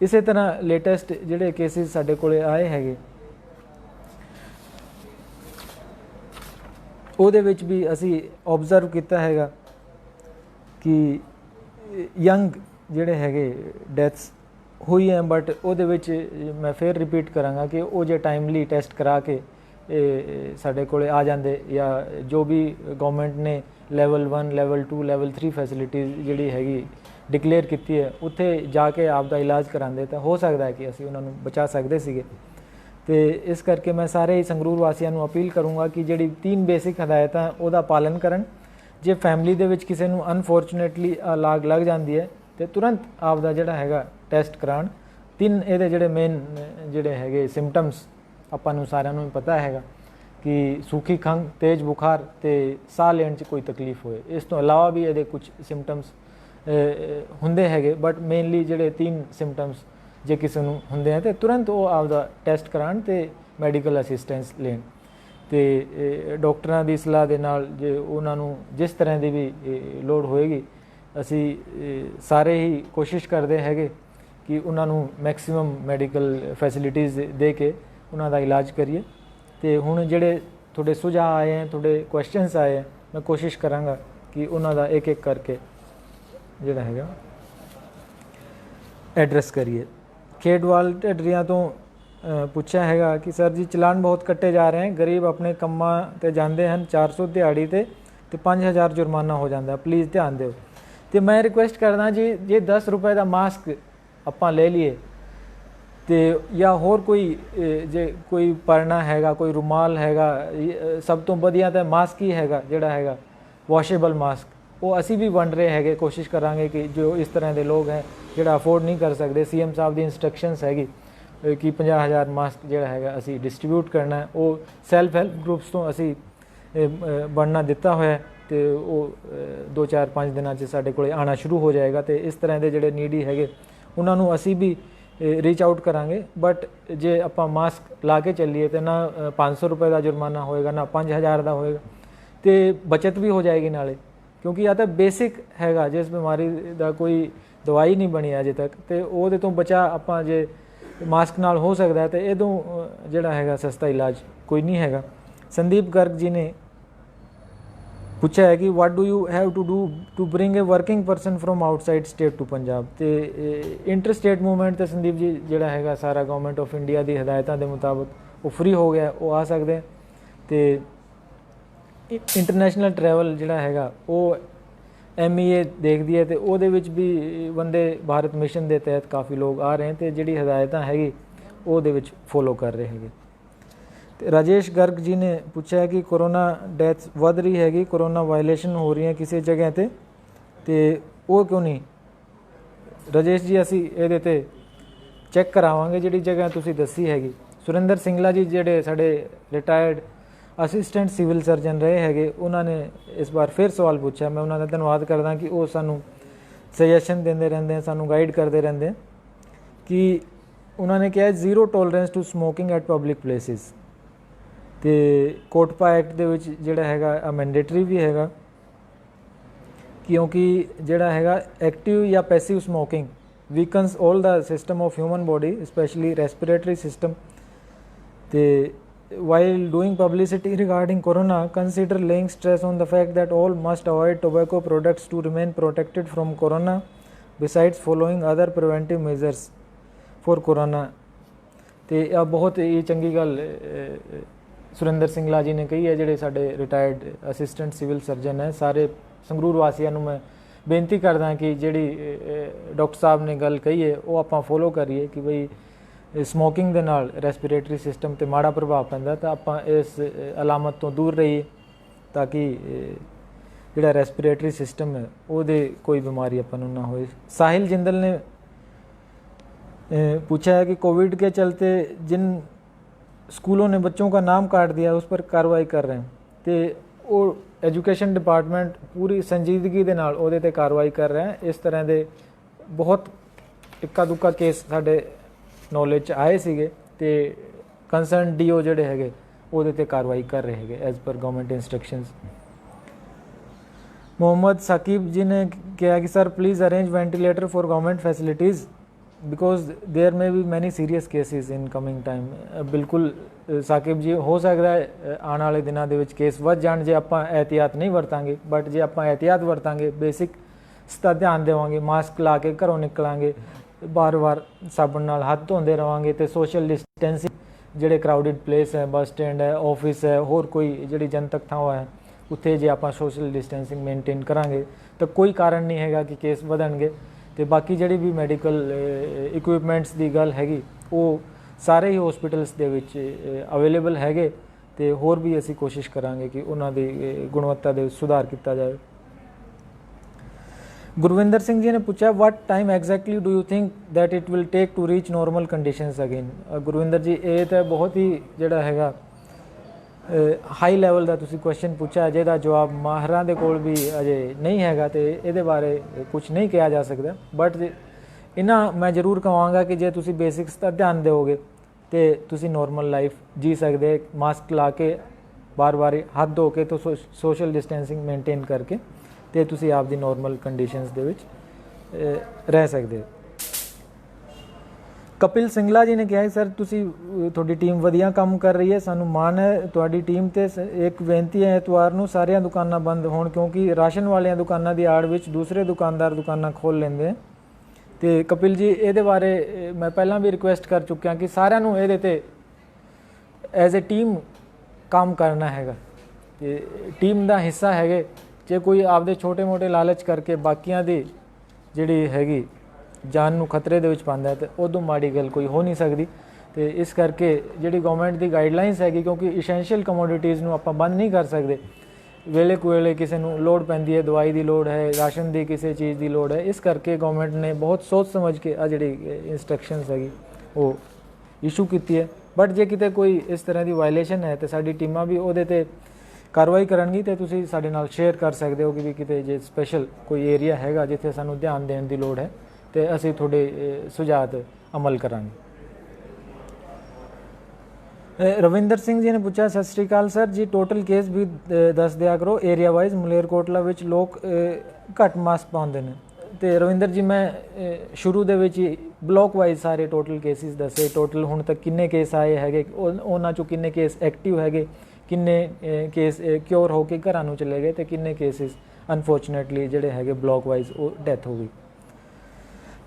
ਇਸੇ ਤਰ੍ਹਾਂ ਲੇਟੈਸਟ ਜਿਹੜੇ ਕੇਸਿਸ ਸਾਡੇ ਕੋਲ ਆਏ ਹੈਗੇ, ਉਹਦੇ ਵਿੱਚ ਵੀ ਅਸੀਂ ਓਬਜ਼ਰਵ ਕੀਤਾ ਹੈਗਾ ਕਿ ਯੰਗ ਜਿਹੜੇ ਹੈਗੇ ਡੈਥਸ ਹੋਈ ਹੈ। ਬਟ ਉਹਦੇ ਵਿੱਚ ਮੈਂ ਫਿਰ ਰਿਪੀਟ ਕਰਾਂਗਾ ਕਿ ਉਹ ਜੇ ਟਾਈਮਲੀ ਟੈਸਟ ਕਰਾ ਕੇ ਸਾਡੇ ਕੋਲ ਆ ਜਾਂਦੇ, ਜਾਂ ਜੋ ਵੀ ਗਵਰਨਮੈਂਟ ਨੇ ਲੈਵਲ 1, ਲੈਵਲ 2, ਲੈਵਲ 3 ਫੈਸਿਲਿਟੀਜ਼ ਜਿਹੜੀ ਹੈਗੀ ਡਿਕਲੇਅਰ ਕੀਤੀ ਹੈ ਉੱਥੇ ਜਾ ਕੇ ਆਪ ਦਾ ਇਲਾਜ ਕਰਾਉਂਦੇ ਤਾਂ ਹੋ ਸਕਦਾ ਹੈ ਕਿ ਅਸੀਂ ਉਹਨਾਂ ਨੂੰ ਬਚਾ ਸਕਦੇ ਸੀਗੇ। ਤੇ ਇਸ ਕਰਕੇ ਮੈਂ ਸਾਰੇ ਹੀ ਸੰਗਰੂਰ ਵਾਸੀਆਂ ਨੂੰ ਅਪੀਲ ਕਰੂੰਗਾ ਕਿ ਜਿਹੜੀ 3 ਬੇਸਿਕ ਹਦਾਇਤਾਂ ਉਹਦਾ ਪਾਲਣ ਕਰਨ। ਜੇ ਫੈਮਿਲੀ ਦੇ ਵਿੱਚ ਕਿਸੇ ਨੂੰ ਅਨਫੋਰਚੂਨੇਟਲੀ ਲਾਗ ਲੱਗ ਜਾਂਦੀ ਹੈ ਤੇ ਤੁਰੰਤ ਆਪ ਦਾ ਜਿਹੜਾ ਹੈਗਾ ਟੈਸਟ ਕਰਾਉਣ। 3 ਇਹਦੇ ਜਿਹੜੇ ਮੇਨ ਜਿਹੜੇ ਹੈਗੇ ਸਿੰਪਟਮਸ ਆਪਾਂ ਨੂੰ ਸਾਰਿਆਂ ਨੂੰ ਪਤਾ ਹੈਗਾ ਕਿ ਸੂਖੀ ਖੰਘ, ਤੇਜ਼ ਬੁਖਾਰ ਤੇ ਸਾਹ ਲੈਣ 'ਚ ਕੋਈ ਤਕਲੀਫ ਹੋਏ। ਇਸ ਤੋਂ ਇਲਾਵਾ ਵੀ ਇਹਦੇ ਕੁਝ ਸਿੰਪਟਮਸ ਹੁੰਦੇ ਹੈਗੇ, ਬਟ ਮੇਨਲੀ ਜਿਹੜੇ 3 ਸਿੰਪਟਮਸ ਜੇ ਕਿਸੇ ਨੂੰ ਹੁੰਦੇ ਆ ਤੇ ਤੁਰੰਤ ਉਹ ਆਪਦਾ ਟੈਸਟ ਕਰਾਉਣ ਤੇ ਮੈਡੀਕਲ ਅਸਿਸਟੈਂਸ ਲੈਣ। ਤੇ ਡਾਕਟਰਾਂ ਦੀ ਸਲਾਹ ਦੇ ਨਾਲ ਜੇ ਉਹਨਾਂ ਨੂੰ ਜਿਸ ਤਰ੍ਹਾਂ ਦੀ ਵੀ ਲੋੜ ਹੋਏਗੀ ਅਸੀਂ ਸਾਰੇ ਹੀ ਕੋਸ਼ਿਸ਼ ਕਰਦੇ ਹੈਗੇ ਕਿ ਉਹਨਾਂ ਨੂੰ ਮੈਕਸਿਮਮ ਮੈਡੀਕਲ ਫੈਸਿਲਿਟੀਜ਼ ਦੇ ਕੇ ਉਹਨਾਂ ਦਾ ਇਲਾਜ ਕਰੀਏ। ਤੇ ਹੁਣ ਜਿਹੜੇ ਤੁਹਾਡੇ ਸੁਝਾਅ ਆਏ ਹੈ, ਤੁਹਾਡੇ ਕੁਐਸਚਨਸ ਆਏ ਹੈ, ਮੈਂ ਕੋਸ਼ਿਸ਼ ਕਰਾਂਗਾ ਕਿ ਉਹਨਾਂ ਦਾ ਇੱਕ ਇੱਕ ਕਰਕੇ ਜਿਹੜਾ ਹੈਗਾ ਐਡਰੈਸ ਕਰੀਏ। ਖੇਡਵਾਲ ਢੱਡਰੀਆਂ ਤੋਂ ਪੁੱਛਿਆ ਹੈਗਾ ਕਿ ਸਰ ਜੀ ਚਲਾਨ ਬਹੁਤ ਕੱਟੇ ਜਾ ਰਹੇ ਹਨ, ਗਰੀਬ ਆਪਣੇ ਕੰਮਾਂ 'ਤੇ ਜਾਂਦੇ ਹਨ 400 ਦਿਹਾੜੀ 'ਤੇ 5000 ਜੁਰਮਾਨਾ ਹੋ ਜਾਂਦਾ, ਪਲੀਜ਼ ਧਿਆਨ ਦਿਓ। ਤੇ ਮੈਂ ਰਿਕੁਐਸਟ ਕਰਦਾ ਜੀ ਜੇ 10 ਰੁਪਏ ਦਾ ਮਾਸਕ ਆਪਾਂ ਲੈ ਲਈਏ ਤੇ ਜਾਂ ਹੋਰ ਕੋਈ ਜੇ ਕੋਈ ਪਰਨਾ ਹੈਗਾ, ਕੋਈ ਰੁਮਾਲ ਹੈਗਾ, ਸਭ ਤੋਂ ਵਧੀਆ ਤਾਂ ਮਾਸਕ ਹੀ ਹੈਗਾ ਜਿਹੜਾ ਹੈਗਾ ਵਾਸ਼ੇਬਲ ਮਾਸਕ, ਉਹ ਅਸੀਂ ਵੀ ਵੰਡ ਰਹੇ ਹੈਗੇ। ਕੋਸ਼ਿਸ਼ ਕਰਾਂਗੇ ਕਿ ਜੋ ਇਸ ਤਰ੍ਹਾਂ ਦੇ ਲੋਕ ਹੈ ਜਿਹੜਾ ਅਫੋਰਡ ਨਹੀਂ ਕਰ ਸਕਦੇ, CM ਸਾਹਿਬ ਦੀ ਇੰਸਟਰਕਸ਼ਨਸ ਹੈਗੀ ਕਿ 50000 ਮਾਸਕ ਜਿਹੜਾ ਹੈਗਾ ਅਸੀਂ ਡਿਸਟਰੀਬਿਊਟ ਕਰਨਾ। ਉਹ ਸੈਲਫ ਹੈਲਪ ਗਰੁੱਪਸ ਤੋਂ ਅਸੀਂ ਬਣਨਾ ਦਿੱਤਾ ਹੋਇਆ ਤੇ ਉਹ 2-4-5 ਦਿਨਾਂ 'ਚ ਸਾਡੇ ਕੋਲ ਆਉਣਾ ਸ਼ੁਰੂ ਹੋ ਜਾਏਗਾ। ਤੇ ਇਸ ਤਰ੍ਹਾਂ ਦੇ ਜਿਹੜੇ ਨੀਡੀ ਹੈਗੇ ਉਹਨਾਂ ਨੂੰ ਅਸੀਂ ਵੀ ਰੀਚ ਆਊਟ ਕਰਾਂਗੇ। ਬਟ ਜੇ ਆਪਾਂ ਮਾਸਕ ਲਾ ਕੇ ਚੱਲੀਏ ਤਾਂ ਨਾ 500 ਰੁਪਏ ਦਾ ਜੁਰਮਾਨਾ ਹੋਏਗਾ, ਨਾ 5000 ਦਾ ਹੋਏਗਾ, ਤੇ ਬਚਤ ਵੀ ਹੋ ਜਾਏਗੀ ਨਾਲੇ, ਕਿਉਂਕਿ ਆ ਤਾਂ ਬੇਸਿਕ ਹੈਗਾ। ਜਿਸ ਬਿਮਾਰੀ ਦਾ ਕੋਈ ਦਵਾਈ ਨਹੀਂ ਬਣੀ ਅਜੇ ਤੱਕ ਤੇ ਉਹਦੇ ਤੋਂ ਬਚਾ ਆਪਾਂ ਜੇ ਮਾਸਕ ਨਾਲ ਹੋ ਸਕਦਾ ਤੇ ਇਹਦੋਂ ਜਿਹੜਾ ਹੈਗਾ ਸਸਤਾ ਇਲਾਜ ਕੋਈ ਨਹੀਂ ਹੈਗਾ। ਸੰਦੀਪ ਗਰਗ ਜੀ ਨੇ ਪੁੱਛਿਆ ਹੈ ਕਿ what do you have to do to bring a working person from outside state to Punjab. ਤੇ ਇੰਟਰ ਸਟੇਟ ਮੂਵਮੈਂਟ ਤੇ ਸੰਦੀਪ ਜੀ ਜਿਹੜਾ ਹੈਗਾ ਸਾਰਾ ਗਵਰਨਮੈਂਟ ਆਫ ਇੰਡੀਆ ਦੀ ਹਦਾਇਤਾਂ ਦੇ ਮੁਤਾਬਕ ਉਹ ਫ੍ਰੀ ਹੋ ਗਿਆ, ਉਹ ਆ ਸਕਦੇ। ਤੇ ਇੰਟਰਨੈਸ਼ਨਲ ਟਰੈਵਲ ਜਿਹੜਾ ਹੈਗਾ ਉਹ MEA ਦੇਖਦੀ ਹੈ ਤੇ ਉਹਦੇ ਵਿੱਚ ਵੀ ਵੰਦੇ ਭਾਰਤ ਮਿਸ਼ਨ ਦੇ ਤਹਿਤ ਕਾਫੀ ਲੋਕ ਆ ਰਹੇ ਤੇ ਜਿਹੜੀ ਹਦਾਇਤਾਂ ਹੈਗੀ ਉਹਦੇ ਵਿੱਚ ਫੋਲੋ ਕਰ ਰਹੇ ਹੈਗੇ। ਤੇ ਰਾਜੇਸ਼ ਗਰਗ ਜੀ ਨੇ ਪੁੱਛਿਆ ਕਿ ਕੋਰੋਨਾ ਡੈਥਸ ਵੱਧ ਰਹੀ ਹੈਗੀ, ਕੋਰੋਨਾ ਵਾਇਲੇਸ਼ਨ ਹੋ ਰਹੀਆਂ ਕਿਸੇ ਜਗ੍ਹਾ ਤੇ ਉਹ ਕਿਉਂ ਨਹੀਂ। ਰਾਜੇਸ਼ ਜੀ ਅਸੀਂ ਇਹਦੇ ਤੇ ਚੈੱਕ ਕਰਾਵਾਂਗੇ ਜਿਹੜੀ ਜਗ੍ਹਾ ਤੁਸੀਂ ਦੱਸੀ ਹੈਗੀ। ਸੁਰਿੰਦਰ ਸਿੰਗਲਾ ਜੀ ਜਿਹੜੇ ਸਾਡੇ ਰਿਟਾਇਰਡ ਅਸਿਸਟੈਂਟ ਸਿਵਲ ਸਰਜਨ ਰਹੇ ਹੈਗੇ, ਉਹਨਾਂ ਨੇ ਇਸ ਵਾਰ ਫਿਰ ਸਵਾਲ ਪੁੱਛਿਆ। ਮੈਂ ਉਹਨਾਂ ਦਾ ਧੰਨਵਾਦ ਕਰਦਾ ਕਿ ਉਹ ਸਾਨੂੰ ਸਜੈਸ਼ਨ ਦਿੰਦੇ ਰਹਿੰਦੇ, ਸਾਨੂੰ ਗਾਈਡ ਕਰਦੇ ਰਹਿੰਦੇ ਕਿ ਉਹਨਾਂ ਨੇ ਕਿਹਾ 0 tolerance to smoking at public places. ਤੇ ਕੋਟਪਾ ਐਕਟ ਦੇ ਵਿੱਚ ਜਿਹੜਾ ਹੈਗਾ ਮੈਂਡੇਟਰੀ ਵੀ ਹੈਗਾ, ਕਿਉਂਕਿ ਜਿਹੜਾ ਹੈਗਾ ਐਕਟਿਵ ਜਾਂ passive smoking weakness all the system of human body, specially respiratory system. ਤੇ while doing publicity regarding corona, consider laying stress on the fact that all must avoid tobacco products to remain protected from corona, besides following other preventive measures for corona। ਤੇ ਇਹ ਬਹੁਤ ਹੀ ਚੰਗੀ ਗੱਲ ਸੁਰਿੰਦਰ ਸਿੰਗਲਾ ਜੀ ਨੇ ਕਹੀ ਹੈ, ਜਿਹੜੇ ਸਾਡੇ ਰਿਟਾਇਰਡ ਅਸਿਸਟੈਂਟ ਸਿਵਲ ਸਰਜਨ ਹੈ। ਸਾਰੇ ਸੰਗਰੂਰ ਵਾਸੀਆਂ ਨੂੰ ਮੈਂ ਬੇਨਤੀ ਕਰਦਾ ਕਿ ਜਿਹੜੀ ਡਾਕਟਰ ਸਾਹਿਬ ਨੇ ਗੱਲ ਕਹੀ ਹੈ ਉਹ ਆਪਾਂ ਫੋਲੋ ਕਰੀਏ ਕਿ ਬਈ ਸਮੋਕਿੰਗ ਦੇ ਨਾਲ ਰੈਸਪੀਰੇਟਰੀ ਸਿਸਟਮ 'ਤੇ ਮਾੜਾ ਪ੍ਰਭਾਵ ਪੈਂਦਾ, ਤਾਂ ਆਪਾਂ ਇਸ ਅਲਾਮਤ ਤੋਂ ਦੂਰ ਰਹੀਏ ਤਾਂ ਕਿ ਜਿਹੜਾ ਰੈਸਪੀਰੇਟਰੀ ਸਿਸਟਮ ਹੈ ਉਹਦੇ ਕੋਈ ਬਿਮਾਰੀ ਆਪਾਂ ਨੂੰ ਨਾ ਹੋਏ। ਸਾਹਿਲ ਜਿੰਦਲ ਨੇ पूछा है कि कोविड के चलते जिन स्कूलों ने बच्चों का नाम काट दिया उस पर कार्रवाई कर रहे हैं, तो वो एजुकेशन डिपार्टमेंट पूरी संजीदगी ਦੇ ਨਾਲ ਉਹਦੇ ਤੇ ਕਾਰਵਾਈ ਕਰ ਰਿਹਾ ਹੈ। ਇਸ ਤਰ੍ਹਾਂ ਦੇ ਬਹੁਤ ਇੱਕਾ ਦੁੱਕਾ ਕੇਸ ਸਾਡੇ ਨੌਲੇਜ 'ਚ ਆਏ ਸੀਗੇ ਤੇ ਕੰਸਰਨ DO ਜਿਹੜੇ ਹੈਗੇ ਉਹਦੇ ਤੇ ਕਾਰਵਾਈ ਕਰ ਰਹੇ ਹੈਗੇ as per government instructions. Mohammed Saqib ji ने कहा कि sir please arrange ventilator for government facilities because there में भी many serious cases in coming time. बिल्कुल साकिब जी हो सकता है आने वाले दिनों के विच केस वध जाण जे आपां एहतियात नहीं वरतांगे, बट जे आपां एहतियात वरतांगे बेसिक सता ध्यान देवांगे, मास्क ला के घरों निकलांगे, बार बार साबण नाल हत्थ धोंदे रहांगे ते सोशल डिस्टेंसिंग जिहड़े क्राउडिड प्लेस है, बस स्टैंड है, ऑफिस है, होर कोई जिहड़ी जनतक थावां है उत्थे जे आपां सोशल डिस्टेंसिंग मेनटेन करांगे तो कोई कारण नहीं हैगा कि केस वधणगे। ਤੇ ਬਾਕੀ ਜਿਹੜੀ ਵੀ ਮੈਡੀਕਲ ਇਕਵਿਪਮੈਂਟਸ ਦੀ ਗੱਲ ਹੈਗੀ ਉਹ ਸਾਰੇ ਹੀ ਹਸਪੀਟਲਸ ਦੇ ਵਿੱਚ ਅਵੇਲੇਬਲ ਹੈਗੇ ਤੇ ਹੋਰ ਵੀ ਅਸੀਂ ਕੋਸ਼ਿਸ਼ ਕਰਾਂਗੇ ਕਿ ਉਹਨਾਂ ਦੀ ਗੁਣਵੱਤਾ ਦੇ ਵਿੱਚ ਸੁਧਾਰ ਕੀਤਾ ਜਾਵੇ। ਗੁਰਵਿੰਦਰ ਸਿੰਘ ਜੀ ਨੇ ਪੁੱਛਿਆ what time exactly do you think that it will take to reach normal conditions again. Gurvinder ji ਇਹ ਤਾਂ ਬਹੁਤ ਹੀ ਜਿਹੜਾ ਹੈਗਾ ਹਾਈ ਲੈਵਲ ਦਾ ਤੁਸੀਂ ਕੁਐਸਚਨ ਪੁੱਛਿਆ, ਜਿਹਦਾ ਜਵਾਬ ਮਾਹਰਾਂ ਦੇ ਕੋਲ ਵੀ ਅਜੇ ਨਹੀਂ ਹੈਗਾ ਤੇ ਇਹਦੇ ਬਾਰੇ ਕੁਝ ਨਹੀਂ ਕਿਹਾ ਜਾ ਸਕਦਾ। ਬਟ ਇਹਨਾਂ ਮੈਂ ਜ਼ਰੂਰ ਕਹਾਂਗਾ ਕਿ ਜੇ ਤੁਸੀਂ ਬੇਸਿਕਸ ਦਾ ਧਿਆਨ ਦਿਓਗੇ ਤੇ ਤੁਸੀਂ ਨੋਰਮਲ ਲਾਈਫ ਜੀ ਸਕਦੇ, ਮਾਸਕ ਲਾ ਕੇ ਬਾਰ-ਬਾਰ ਹੱਥ ਧੋ ਕੇ ਤੇ ਸੋਸ਼ਲ ਡਿਸਟੈਂਸਿੰਗ ਮੇਨਟੇਨ ਕਰਕੇ ਤੇ ਤੁਸੀਂ ਆਪਦੀ ਨੋਰਮਲ ਕੰਡੀਸ਼ਨਸ ਦੇ ਵਿੱਚ ਰਹਿ ਸਕਦੇ ਹੋ। ਕਪਿਲ ਸਿੰਗਲਾ ਜੀ ਨੇ ਕਿਹਾ ਸਰ ਤੁਸੀਂ ਤੁਹਾਡੀ ਟੀਮ ਵਧੀਆ ਕੰਮ ਕਰ ਰਹੀ ਹੈ, ਸਾਨੂੰ ਮਾਣ ਹੈ ਤੁਹਾਡੀ ਟੀਮ ਤੇ। ਇੱਕ ਬੇਨਤੀ ਹੈ ਐਤਵਾਰ ਨੂੰ ਸਾਰੀਆਂ ਦੁਕਾਨਾਂ ਬੰਦ ਹੋਣ ਕਿਉਂਕਿ ਰਾਸ਼ਨ ਵਾਲੀਆਂ ਦੁਕਾਨਾਂ ਦੀ ਆੜ ਵਿੱਚ ਦੂਸਰੇ ਦੁਕਾਨਦਾਰ ਦੁਕਾਨਾਂ ਖੋਲ੍ਹ ਲੈਂਦੇ ਹੈ। ਤੇ ਕਪਿਲ ਜੀ ਇਹਦੇ ਬਾਰੇ ਮੈਂ ਪਹਿਲਾਂ ਵੀ ਰਿਕੁਐਸਟ ਕਰ ਚੁੱਕਿਆ ਕਿ ਸਾਰਿਆਂ ਨੂੰ ਇਹਦੇ ਤੇ ਐਜ਼ ਅ ਟੀਮ ਕੰਮ ਕਰਨਾ ਹੈਗਾ ਤੇ ਟੀਮ ਦਾ ਹਿੱਸਾ ਹੈਗੇ। ਜੇ ਕੋਈ ਆਪਦੇ ਛੋਟੇ-ਮੋਟੇ ਲਾਲਚ ਕਰਕੇ ਬਾਕੀਆਂ ਦੀ ਜਿਹੜੀ ਹੈਗੀ ਜਾਨ ਨੂੰ ਖਤਰੇ ਦੇ ਵਿੱਚ ਪਾਉਂਦਾ ਤੇ ਉਦੋਂ ਮਾੜੀ ਗੱਲ ਕੋਈ ਹੋ ਨਹੀਂ ਸਕਦੀ। ਤੇ ਇਸ ਕਰਕੇ ਜਿਹੜੀ ਗਵਰਨਮੈਂਟ ਦੀ ਗਾਈਡਲਾਈਨਸ ਹੈਗੀ ਕਿਉਂਕਿ ਇਸੈਂਸ਼ੀਅਲ ਕਮੋਡਿਟੀਜ਼ ਨੂੰ ਆਪਾਂ ਬੰਦ ਨਹੀਂ ਕਰ ਸਕਦੇ, ਵੇਲੇ ਕੁ ਕਿਸੇ ਨੂੰ ਲੋੜ ਪੈਂਦੀ ਹੈ, ਦਵਾਈ ਦੀ ਲੋੜ ਹੈ, ਰਾਸ਼ਨ ਦੀ ਕਿਸੇ ਚੀਜ਼ ਦੀ ਲੋੜ ਹੈ, ਇਸ ਕਰਕੇ ਗਵਰਨਮੈਂਟ ਨੇ ਬਹੁਤ ਸੋਚ ਸਮਝ ਕੇ ਆ ਜਿਹੜੀ ਇੰਸਟਰਕਸ਼ਨਸ ਹੈਗੀ ਉਹ ਇਸ਼ੂ ਕੀਤੀ ਹੈ। ਬਟ ਜੇ ਕਿਤੇ ਕੋਈ ਇਸ ਤਰ੍ਹਾਂ ਦੀ ਵਾਇਲੇਸ਼ਨ ਹੈ ਤੇ ਸਾਡੀ ਟੀਮਾਂ ਵੀ ਉਹਦੇ ਤੇ ਕਾਰਵਾਈ ਕਰਨਗੀ ਤੇ ਤੁਸੀਂ ਸਾਡੇ ਨਾਲ ਸ਼ੇਅਰ ਕਰ ਸਕਦੇ ਹੋ ਕਿ ਵੀ ਕਿਤੇ ਜੇ ਸਪੈਸ਼ਲ ਕੋਈ ਏਰੀਆ ਹੈਗਾ ਜਿੱਥੇ ਸਾਨੂੰ ਧਿਆਨ ਦੇਣ ਦੀ ਲੋੜ ਹੈ ਤੇ ਅਸੀਂ ਤੁਹਾਡੇ ਸੁਝਾਅ 'ਤੇ ਅਮਲ ਕਰਾਂਗੇ। ਰਵਿੰਦਰ ਸਿੰਘ ਜੀ ਨੇ ਪੁੱਛਿਆ ਸਤਿ ਸ਼੍ਰੀ ਅਕਾਲ ਸਰ ਜੀ, ਟੋਟਲ ਕੇਸ ਵੀ ਦੱਸ ਦਿਆ ਕਰੋ ਏਰੀਆ ਵਾਈਜ਼। ਮਲੇਰਕੋਟਲਾ ਵਿੱਚ ਲੋਕ ਘੱਟ ਮਾਸਕ ਪਾਉਂਦੇ ਨੇ ਤੇ ਰਵਿੰਦਰ ਜੀ ਮੈਂ ਸ਼ੁਰੂ ਦੇ ਵਿੱਚ ਹੀ ਬਲੋਕ ਵਾਈਜ਼ ਸਾਰੇ ਟੋਟਲ ਕੇਸਿਸ ਦੱਸੇ, ਟੋਟਲ ਹੁਣ ਤੱਕ ਕਿੰਨੇ ਕੇਸ ਆਏ ਹੈਗੇ, ਉਹਨਾਂ 'ਚੋਂ ਕਿੰਨੇ ਕੇਸ ਐਕਟਿਵ ਹੈਗੇ, ਕਿੰਨੇ ਕੇਸ ਕਿਉਰ ਹੋ ਕੇ ਘਰਾਂ ਨੂੰ ਚਲੇ ਗਏ ਤੇ ਕਿੰਨੇ ਕੇਸਿਸ ਅਨਫੋਰਚੂਨੇਟਲੀ ਜਿਹੜੇ ਹੈਗੇ ਬਲੋਕ ਵਾਈਜ਼ ਉਹ ਡੈਥ ਹੋ ਗਈ।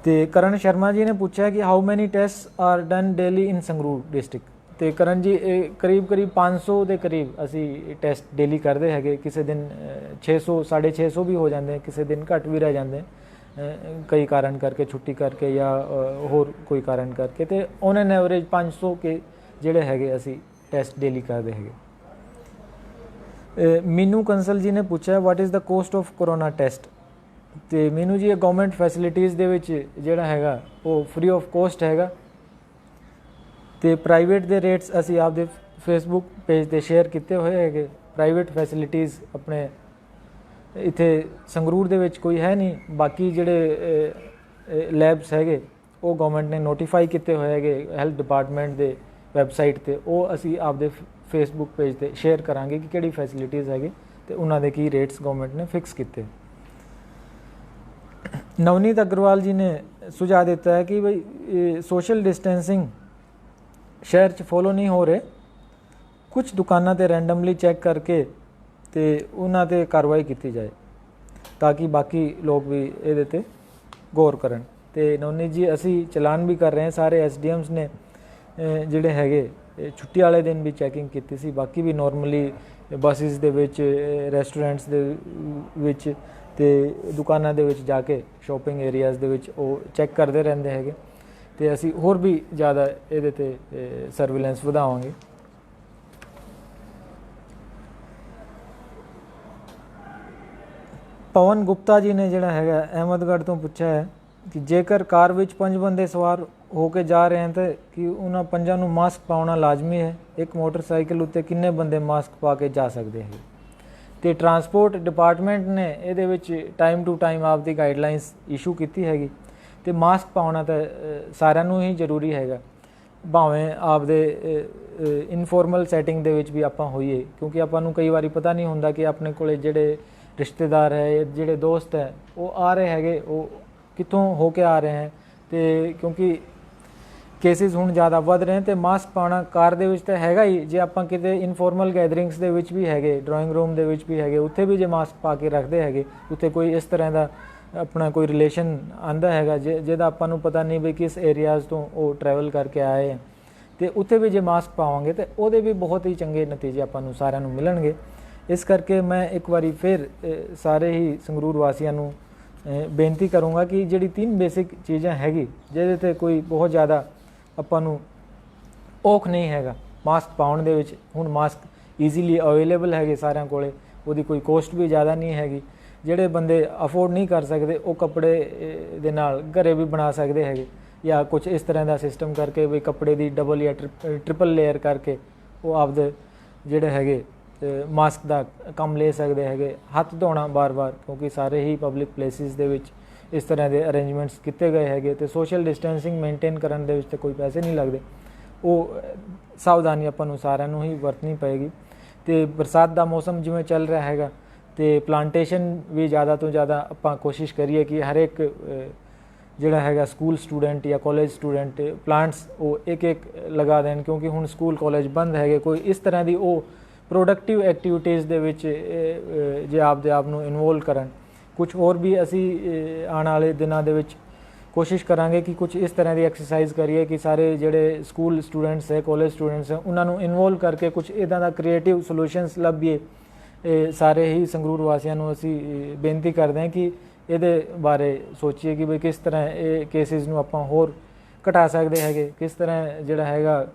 ਤੇ ਕਰਨ ਸ਼ਰਮਾ ਜੀ ਨੇ ਪੁੱਛਿਆ ਕਿ how many test are done daily in Sangrur district. ਤੇ ਕਰਨ ਜੀ ਕਰੀਬ 500 ਦੇ ਕਰੀਬ ਅਸੀਂ ਟੈਸਟ ਡੇਲੀ ਕਰਦੇ ਹੈਗੇ। ਕਿਸੇ ਦਿਨ 600 650 ਵੀ ਹੋ ਜਾਂਦੇ, ਕਿਸੇ ਦਿਨ ਘੱਟ ਵੀ ਰਹਿ ਜਾਂਦੇ ਕਈ ਕਾਰਨ ਕਰਕੇ, ਛੁੱਟੀ ਕਰਕੇ ਜਾਂ ਹੋਰ ਕੋਈ ਕਾਰਨ ਕਰਕੇ। ਤੇ ਔਨ ਐਨ ਐਵਰੇਜ 500 ਕੇ ਜਿਹੜੇ ਹੈਗੇ ਅਸੀਂ ਟੈਸਟ ਡੇਲੀ ਕਰਦੇ ਹੈਗੇ। ਮੀਨੂ ਕੰਸਲ ਜੀ ਨੇ ਪੁੱਛਿਆ what is the cost of corona test. ਤੇ ਮੀਨੂ ਜੀ ਇਹ ਗਵਰਨਮੈਂਟ ਫੈਸਿਲਿਟੀਜ਼ ਦੇ ਵਿੱਚ ਜਿਹੜਾ ਹੈਗਾ ਉਹ ਫ੍ਰੀ ਆਫ ਕੋਸਟ ਹੈਗਾ ਤੇ ਪ੍ਰਾਈਵੇਟ ਦੇ ਰੇਟਸ ਅਸੀਂ ਆਪਦੇ ਫੇਸਬੁੱਕ ਪੇਜ ਤੇ ਸ਼ੇਅਰ ਕੀਤੇ ਹੋਏ ਹੈਗੇ। ਪ੍ਰਾਈਵੇਟ ਫੈਸਿਲਿਟੀਜ਼ ਆਪਣੇ ਇੱਥੇ ਸੰਗਰੂਰ ਦੇ ਵਿੱਚ ਕੋਈ ਹੈ ਨਹੀਂ, ਬਾਕੀ ਜਿਹੜੇ ਲੈਬਸ ਹੈਗੇ ਉਹ ਗਵਰਨਮੈਂਟ ਨੇ ਨੋਟੀਫਾਈ ਕੀਤੇ ਹੋਏ ਹੈਗੇ ਹੈਲਥ ਡਿਪਾਰਟਮੈਂਟ ਦੇ ਵੈਬਸਾਈਟ ਤੇ, ਉਹ ਅਸੀਂ ਆਪਦੇ ਫੇਸਬੁੱਕ ਪੇਜ ਤੇ ਸ਼ੇਅਰ ਕਰਾਂਗੇ ਕਿ ਕਿਹੜੀ ਫੈਸਿਲਿਟੀਜ਼ ਹੈਗੇ ਤੇ ਉਹਨਾਂ ਦੇ ਕੀ ਰੇਟਸ ਗਵਰਨਮੈਂਟ ਨੇ ਫਿਕਸ ਕੀਤੇ। ਨਵਨੀਤ ਅਗਰਵਾਲ ਜੀ ਨੇ ਸੁਝਾਅ ਦਿੱਤਾ ਹੈ ਕਿ ਬਈ ਸੋਸ਼ਲ ਡਿਸਟੈਂਸਿੰਗ ਸ਼ਹਿਰ 'ਚ ਫੋਲੋ ਨਹੀਂ ਹੋ ਰਹੇ, ਕੁਝ ਦੁਕਾਨਾਂ 'ਤੇ ਰੈਂਡਮਲੀ ਚੈੱਕ ਕਰਕੇ ਤੇ ਉਹਨਾਂ 'ਤੇ ਕਾਰਵਾਈ ਕੀਤੀ ਜਾਏ ਤਾਂ ਕਿ ਬਾਕੀ ਲੋਕ ਵੀ ਇਹਦੇ 'ਤੇ ਗੌਰ ਕਰਨ। ਤੇ ਨਵਨੀਤ ਜੀ ਅਸੀਂ ਚਲਾਨ ਵੀ ਕਰ ਰਹੇ ਹਾਂ, ਸਾਰੇ SDMs ਨੇ ਜਿਹੜੇ ਹੈਗੇ ਛੁੱਟੀ ਵਾਲੇ ਦਿਨ ਵੀ ਚੈਕਿੰਗ ਕੀਤੀ ਸੀ, ਬਾਕੀ ਵੀ ਨੋਰਮਲੀ ਬੱਸਿਸ ਦੇ ਵਿੱਚ, ਰੈਸਟੋਰੈਂਟਸ ਦੇ ਵਿੱਚ ਤੇ ਦੁਕਾਨਾਂ ਦੇ ਵਿੱਚ ਜਾ ਕੇ ਸ਼ੋਪਿੰਗ ਏਰੀਆਜ਼ ਦੇ ਵਿੱਚ ਉਹ ਚੈੱਕ ਕਰਦੇ ਰਹਿੰਦੇ ਹੈਗੇ ਤੇ ਅਸੀਂ ਹੋਰ ਵੀ ਜ਼ਿਆਦਾ ਇਹਦੇ 'ਤੇ ਸਰਵੇਲੈਂਸ ਵਧਾਵਾਂਗੇ। ਪਵਨ ਗੁਪਤਾ ਜੀ ਨੇ ਜਿਹੜਾ ਹੈਗਾ ਅਹਿਮਦਗੜ੍ਹ ਤੋਂ ਪੁੱਛਿਆ ਹੈ ਕਿ ਜੇਕਰ ਕਾਰ ਵਿੱਚ 5 ਬੰਦੇ ਸਵਾਰ ਹੋ ਕੇ ਜਾ ਰਹੇ ਹਨ ਤਾਂ ਕਿ ਉਹਨਾਂ 5 ਨੂੰ ਮਾਸਕ ਪਾਉਣਾ ਲਾਜ਼ਮੀ ਹੈ। ਇੱਕ ਮੋਟਰਸਾਈਕਲ ਉੱਤੇ ਕਿੰਨੇ ਬੰਦੇ ਮਾਸਕ ਪਾ ਕੇ ਜਾ ਸਕਦੇ ਹੈਗੇ। ਤੇ ਟਰਾਂਸਪੋਰਟ ਡਿਪਾਰਟਮੈਂਟ ਨੇ ਇਹਦੇ ਵਿੱਚ ਟਾਈਮ ਟੂ ਟਾਈਮ ਆਪਦੀ ਗਾਈਡਲਾਈਨਸ ਇਸ਼ੂ ਕੀਤੀ ਹੈਗੀ ਤੇ ਮਾਸਕ ਪਾਉਣਾ ਤਾਂ ਸਾਰਿਆਂ ਨੂੰ ਹੀ ਜ਼ਰੂਰੀ ਹੈਗਾ, ਭਾਵੇਂ ਆਪਦੇ ਇਨਫੋਰਮਲ ਸੈਟਿੰਗ ਦੇ ਵਿੱਚ ਵੀ ਆਪਾਂ ਹੋਈਏ, ਕਿਉਂਕਿ ਆਪਾਂ ਨੂੰ ਕਈ ਵਾਰੀ ਪਤਾ ਨਹੀਂ ਹੁੰਦਾ ਕਿ ਆਪਣੇ ਕੋਲੇ ਜਿਹੜੇ ਰਿਸ਼ਤੇਦਾਰ ਹੈ, ਜਿਹੜੇ ਦੋਸਤ ਹੈ ਉਹ ਆ ਰਹੇ ਹੈਗੇ, ਉਹ ਕਿੱਥੋਂ ਹੋ ਕੇ ਆ ਰਹੇ ਹੈ ਤੇ ਕਿਉਂਕਿ ਕੇਸਿਸ ਹੁਣ ਜ਼ਿਆਦਾ ਵੱਧ ਰਹੇ ਤੇ ਮਾਸਕ ਪਾਉਣਾ ਕਾਰ ਦੇ ਵਿੱਚ ਤਾਂ ਹੈਗਾ ਹੀ, ਜੇ ਆਪਾਂ ਕਿਤੇ ਇਨਫੋਰਮਲ ਗੈਦਰਿੰਗਸ ਦੇ ਵਿੱਚ ਵੀ ਹੈਗੇ, ਡਰਾਇੰਗ ਰੂਮ ਦੇ ਵਿੱਚ ਵੀ ਹੈਗੇ, ਉੱਥੇ ਵੀ ਜੇ ਮਾਸਕ ਪਾ ਕੇ ਰੱਖਦੇ ਹੈਗੇ, ਉੱਥੇ ਕੋਈ ਇਸ ਤਰ੍ਹਾਂ ਦਾ ਆਪਣਾ ਕੋਈ ਰਿਲੇਸ਼ਨ ਆਂਦਾ ਹੈਗਾ ਜਿਹਦਾ ਆਪਾਂ ਨੂੰ ਪਤਾ ਨਹੀਂ ਵੀ ਕਿਸ ਏਰੀਆਜ਼ ਤੋਂ ਉਹ ਟਰੈਵਲ ਕਰਕੇ ਆਏ ਹੈ ਤੇ ਉੱਥੇ ਵੀ ਜੇ ਮਾਸਕ ਪਾਵਾਂਗੇ ਤੇ ਉਹਦੇ ਵੀ ਬਹੁਤ ਹੀ ਚੰਗੇ ਨਤੀਜੇ ਆਪਾਂ ਨੂੰ ਸਾਰਿਆਂ ਨੂੰ ਮਿਲਣਗੇ। ਇਸ ਕਰਕੇ ਮੈਂ ਇੱਕ ਵਾਰੀ ਫਿਰ ਸਾਰੇ ਹੀ ਸੰਗਰੂਰ ਵਾਸੀਆਂ ਨੂੰ ਬੇਨਤੀ ਕਰੂੰਗਾ ਕਿ ਜਿਹੜੀ 3 ਬੇਸਿਕ ਚੀਜ਼ਾਂ ਹੈਗੀ ਜਿਹਦੇ ਤੇ ਕੋਈ ਬਹੁਤ ਜ਼ਿਆਦਾ ਆਪਾਂ ਨੂੰ ਔਖ ਨਹੀਂ ਹੈਗਾ ਮਾਸਕ ਪਾਉਣ ਦੇ ਵਿੱਚ। ਹੁਣ ਮਾਸਕ ਈਜ਼ੀਲੀ ਅਵੇਲੇਬਲ ਹੈਗੇ ਸਾਰਿਆਂ ਕੋਲੇ, ਉਹਦੀ ਕੋਈ ਕੋਸਟ ਵੀ ਜ਼ਿਆਦਾ ਨਹੀਂ ਹੈਗੀ। ਜਿਹੜੇ ਬੰਦੇ ਅਫੋਰਡ ਨਹੀਂ ਕਰ ਸਕਦੇ ਉਹ ਕੱਪੜੇ ਦੇ ਨਾਲ ਘਰੇ ਵੀ ਬਣਾ ਸਕਦੇ ਹੈਗੇ, ਜਾਂ ਕੁਝ ਇਸ ਤਰ੍ਹਾਂ ਦਾ ਸਿਸਟਮ ਕਰਕੇ ਵੀ ਕੱਪੜੇ ਦੀ ਡਬਲ ਜਾਂ ਟ੍ਰਿਪਲ ਲੇਅਰ ਕਰਕੇ ਉਹ ਆਪਦੇ ਜਿਹੜੇ ਹੈਗੇ ਮਾਸਕ ਦਾ ਕੰਮ ਲੈ ਸਕਦੇ ਹੈਗੇ। ਹੱਥ ਧੋਣਾ ਬਾਰ-ਬਾਰ, ਕਿਉਂਕਿ ਸਾਰੇ ਹੀ ਪਬਲਿਕ ਪਲੇਸਿਸ ਦੇ ਵਿੱਚ ਇਸ ਤਰ੍ਹਾਂ ਦੇ ਅਰੇਂਜਮੈਂਟਸ ਕੀਤੇ ਗਏ ਹੈਗੇ ਤੇ ਸੋਸ਼ਲ ਡਿਸਟੈਂਸਿੰਗ ਮੇਨਟੇਨ ਕਰਨ ਦੇ ਵਿੱਚ ਤਾਂ ਕੋਈ ਪੈਸੇ ਨਹੀਂ ਲੱਗਦੇ। ਉਹ ਸਾਵਧਾਨੀ ਆਪਾਂ ਨੂੰ ਸਾਰਿਆਂ ਨੂੰ ਹੀ ਵਰਤਣੀ ਪਏਗੀ। ਤੇ ਬਰਸਾਤ ਦਾ ਮੌਸਮ ਜਿਵੇਂ ਚੱਲ ਰਿਹਾ ਹੈਗਾ ਤੇ ਪਲਾਂਟੇਸ਼ਨ ਵੀ ਜ਼ਿਆਦਾ ਤੋਂ ਜ਼ਿਆਦਾ ਆਪਾਂ ਕੋਸ਼ਿਸ਼ ਕਰੀਏ ਕਿ ਹਰ ਇੱਕ ਜਿਹੜਾ ਹੈਗਾ ਸਕੂਲ ਸਟੂਡੈਂਟ ਜਾਂ ਕਾਲਜ ਸਟੂਡੈਂਟ ਪਲਾਂਟਸ ਉਹ ਇੱਕ ਲਗਾ ਦੇਣ, ਕਿਉਂਕਿ ਹੁਣ ਸਕੂਲ ਕਾਲਜ ਬੰਦ ਹੈਗੇ। ਕੋਈ ਇਸ ਤਰ੍ਹਾਂ ਦੀ ਉਹ ਪ੍ਰੋਡਕਟਿਵ ਐਕਟੀਵਿਟੀਜ਼ ਦੇ ਵਿੱਚ ਜੇ ਆਪਦੇ ਆਪ ਨੂੰ ਇਨਵੋਲਵ ਕਰਨ। ਕੁਝ ਹੋਰ ਵੀ ਅਸੀਂ ਆਉਣ ਵਾਲੇ ਦਿਨਾਂ ਦੇ ਵਿੱਚ ਕੋਸ਼ਿਸ਼ ਕਰਾਂਗੇ ਕਿ ਕੁਝ ਇਸ ਤਰ੍ਹਾਂ ਦੀ ਐਕਸਰਸਾਈਜ਼ ਕਰੀਏ ਕਿ ਸਾਰੇ ਜਿਹੜੇ ਸਕੂਲ ਸਟੂਡੈਂਟਸ ਹੈ, ਕਾਲਜ ਸਟੂਡੈਂਟਸ ਹੈ, ਉਹਨਾਂ ਨੂੰ ਇਨਵੋਲਵ ਕਰਕੇ ਕੁਝ ਇੱਦਾਂ ਦਾ ਕ੍ਰੀਏਟਿਵ ਸੋਲੂਸ਼ਨਸ ਲੱਭੀਏ। ਸਾਰੇ ਹੀ ਸੰਗਰੂਰ ਵਾਸੀਆਂ ਨੂੰ ਅਸੀਂ ਬੇਨਤੀ ਕਰਦੇ ਹਾਂ ਕਿ ਇਹਦੇ ਬਾਰੇ ਸੋਚੀਏ ਕਿ ਵੀ ਕਿਸ ਤਰ੍ਹਾਂ ਇਹ ਕੇਸਿਸ ਨੂੰ ਆਪਾਂ ਹੋਰ ਘਟਾ ਸਕਦੇ ਹੈਗੇ, ਕਿਸ ਤਰ੍ਹਾਂ ਜਿਹੜਾ ਹੈਗਾ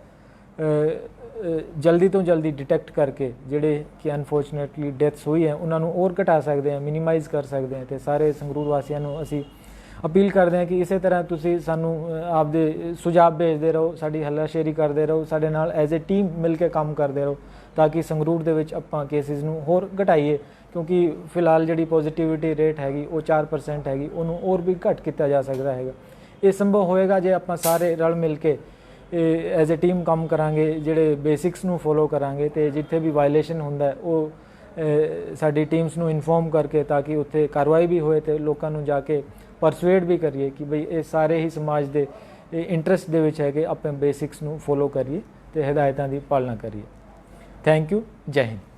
ਜਲਦੀ ਤੋਂ ਜਲਦੀ ਡਿਟੈਕਟ ਕਰਕੇ ਜਿਹੜੇ ਕਿ ਅਨਫੋਰਚੂਨੇਟਲੀ ਡੈਥਸ ਹੋਈ ਹੈ ਉਹਨਾਂ ਨੂੰ ਹੋਰ ਘਟਾ ਸਕਦੇ ਹਾਂ, ਮਿਨੀਮਾਈਜ਼ ਕਰ ਸਕਦੇ ਹਾਂ। ਅਤੇ ਸਾਰੇ ਸੰਗਰੂਰ ਵਾਸੀਆਂ ਨੂੰ ਅਸੀਂ ਅਪੀਲ ਕਰਦੇ ਹਾਂ ਕਿ ਇਸੇ ਤਰ੍ਹਾਂ ਤੁਸੀਂ ਸਾਨੂੰ ਆਪਦੇ ਸੁਝਾਅ ਭੇਜਦੇ ਰਹੋ, ਸਾਡੀ ਹੱਲਾਸ਼ੇਰੀ ਕਰਦੇ ਰਹੋ, ਸਾਡੇ ਨਾਲ ਐਜ਼ ਏ ਟੀਮ ਮਿਲ ਕੇ ਕੰਮ ਕਰਦੇ ਰਹੋ ਤਾਂ ਕਿ ਸੰਗਰੂਰ ਦੇ ਵਿੱਚ ਆਪਾਂ ਕੇਸਿਸ ਨੂੰ ਹੋਰ ਘਟਾਈਏ। ਕਿਉਂਕਿ ਫਿਲਹਾਲ ਜਿਹੜੀ ਪੋਜ਼ੀਟਿਵਿਟੀ ਰੇਟ ਹੈਗੀ ਉਹ 4% ਹੈਗੀ, ਉਹਨੂੰ ਹੋਰ ਵੀ ਘੱਟ ਕੀਤਾ ਜਾ ਸਕਦਾ ਹੈਗਾ। ਇਹ ਸੰਭਵ ਹੋਏਗਾ ਜੇ ਆਪਾਂ ਸਾਰੇ ਰਲ ਮਿਲ ਕੇ ਐਜ਼ ਏ ਟੀਮ ਕੰਮ ਕਰਾਂਗੇ, ਜਿਹੜੇ ਬੇਸਿਕਸ ਨੂੰ ਫੋਲੋ ਕਰਾਂਗੇ ਅਤੇ ਜਿੱਥੇ ਵੀ ਵਾਇਲੇਸ਼ਨ ਹੁੰਦਾ ਉਹ ਸਾਡੀ ਟੀਮਸ ਨੂੰ ਇਨਫੋਰਮ ਕਰਕੇ ਤਾਂ ਕਿ ਉੱਥੇ ਕਾਰਵਾਈ ਵੀ ਹੋਏ ਅਤੇ ਲੋਕਾਂ ਨੂੰ ਜਾ ਕੇ ਪਰਸੂਏਡ ਵੀ ਕਰੀਏ ਕਿ ਬਈ ਇਹ ਸਾਰੇ ਹੀ ਸਮਾਜ ਦੇ ਇੰਟਰਸਟ ਦੇ ਵਿੱਚ ਹੈ ਕਿ ਆਪਾਂ ਬੇਸਿਕਸ ਨੂੰ ਫੋਲੋ ਕਰੀਏ ਅਤੇ ਹਦਾਇਤਾਂ ਦੀ ਪਾਲਣਾ ਕਰੀਏ। Thank you. ਜੈ ਹਿੰਦ।